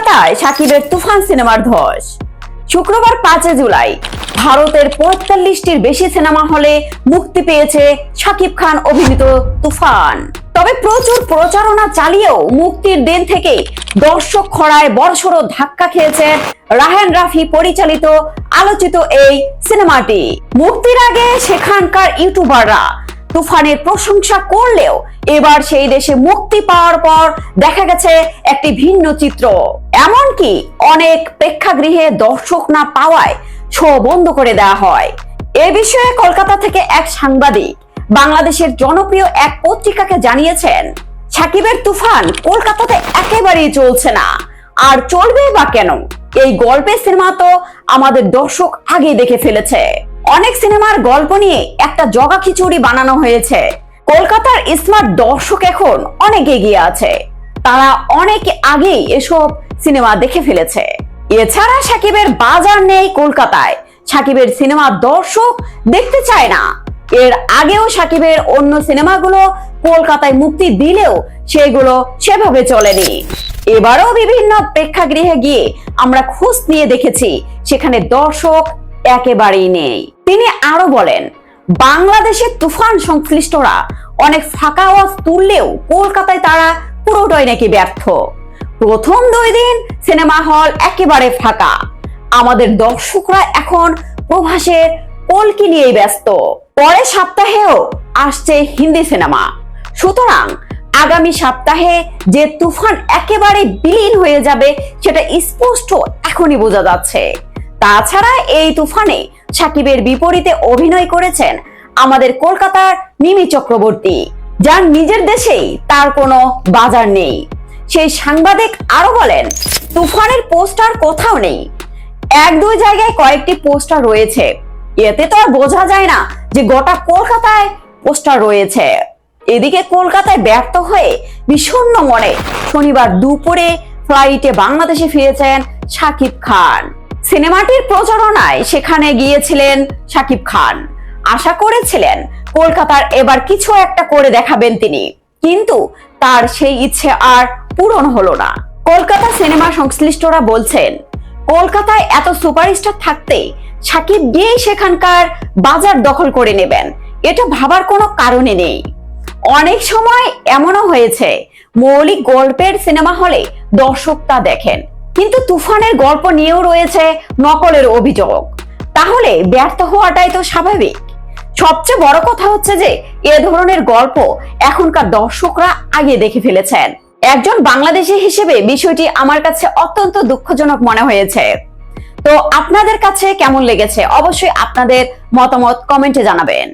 কলকাতায় শাকিবের তুফান সিনেমার ধস। শুক্রবার 5 জুলাই ভারতের 45টির বেশি সিনেমা হলে মুক্তি পেয়েছে শাকিব খান অভিনীত তুফান। তবে প্রচুর প্রচারণা চালিয়েও মুক্তির দিন থেকে দর্শক খরায় বড়সড় ধাক্কা খেয়েছে রায়হান রাফি পরিচালিত আলোচিত এই সিনেমাটি। মুক্তির আগে সেখানকার ইউটিউবাররা তুফানের প্রশংসা করলেও এবার সেই দেশে মুক্তি পাওয়ার পর দেখা গেছে একটি ভিন্ন চিত্র। এমনকি অনেক প্রেক্ষাগৃহে দর্শক না পাওয়ায় শো বন্ধ করে দেওয়া হয়। এ বিষয়ে কলকাতা থেকে এক সাংবাদিক বাংলাদেশের জনপ্রিয় এক পত্রিকাকে জানিয়েছেন, শাকিবের তুফান কলকাতাতে একেবারেই চলছে না, আর চলবে বা কেন? এই গল্পের সিনেমা তো আমাদের দর্শক আগে দেখে ফেলেছে। অনেক সিনেমার গল্প নিয়ে একটা জগা খিচুড়ি বানানো হয়েছে। কলকাতার স্মার্ট দর্শক এখন অনেক এগিয়ে আছে, তারা অনেক আগেই এসব সিনেমা দেখে ফেলেছে। এছাড়া শাকিবের বাজার নেই কলকাতায়, শাকিবের সিনেমা দর্শক দেখতে চায় না। এর আগেও শাকিবের অন্য সিনেমাগুলো কলকাতায় মুক্তি দিলেও সেগুলো সেভাবে চলেনি। এবারও বিভিন্ন প্রেক্ষাগৃহে গিয়ে আমরা খোঁজ নিয়ে দেখেছি, সেখানে দর্শক একেবারেই নেই। তিনি আরো বলেন, বাংলাদেশের তুফান সংশ্লিষ্টরা অনেক ফাঁকা আওয়াজ তুললেও কলকাতায় তারা পুরোটাই নাকি ব্যর্থ। প্রথম 2 দিন সিনেমা হল একেবারে ফাঁকা। আমাদের দর্শকরা এখন প্রভাসের কলকি নিয়েই ব্যস্ত। পরের সপ্তাহেও আসছে হিন্দি সিনেমা, সুতরাং আগামী সপ্তাহে যে তুফান একেবারে বিলীন হয়ে যাবে সেটা স্পষ্ট এখনই বোঝা যাচ্ছে। তাছাড়া এই তুফানে শাকিবের বিপরীতে অভিনয় করেছেন আমাদের কলকাতার মিমি চক্রবর্তী, যার নিজের দেশেই তার কোনো বাজার নেই। সেই সাংবাদিক আরো বলেন, তুফানের পোস্টার কোথাও নেই, 1-2 জায়গায় কয়েকটি পোস্টার রয়েছে। এতে তো আর বোঝা যায় না যে গোটা কলকাতায় পোস্টার রয়েছে। এদিকে কলকাতায় ব্যর্থ হয়ে বিষণ্ণ মনে শনিবার দুপুরে ফ্লাইটে বাংলাদেশে ফিরেছেন শাকিব খান। সিনেমাটির প্রচারণায় সেখানে গিয়েছিলেন শাকিব খান। আশা করেছিলেন কলকাতার এবার কিছু একটা করে দেখাবেন তিনি, কিন্তু তার সেই ইচ্ছে আর পূরণ হলো না। কলকাতা সিনেমা সংশ্লিষ্টরা বলছেন, কলকাতায় এত সুপারস্টার থাকতে শাকিব গিয়ে সেখানকার বাজার দখল করে নেবেন, এটা ভাবার কোনো কারণে নেই। অনেক সময় এমনও হয়েছে, মৌলিক গল্পের সিনেমা হলে দর্শক তা দেখেন, কিন্তু তুফানের গল্প নিয়েও রয়েছে নকলের অভিযোগ। তাহলে ব্যর্থ হওয়াটাই তো স্বাভাবিক। সবচেয়ে বড় কথা হচ্ছে যে এ ধরনের গল্প এখনকার দর্শকরা আগে দেখে ফেলেছেন। একজন বাংলাদেশী হিসেবে বিষয়টি আমার কাছে অত্যন্ত দুঃখজনক মনে হয়েছে। তো আপনাদের কাছে কেমন লেগেছে অবশ্যই আপনাদের মতামত কমেন্টে জানাবেন।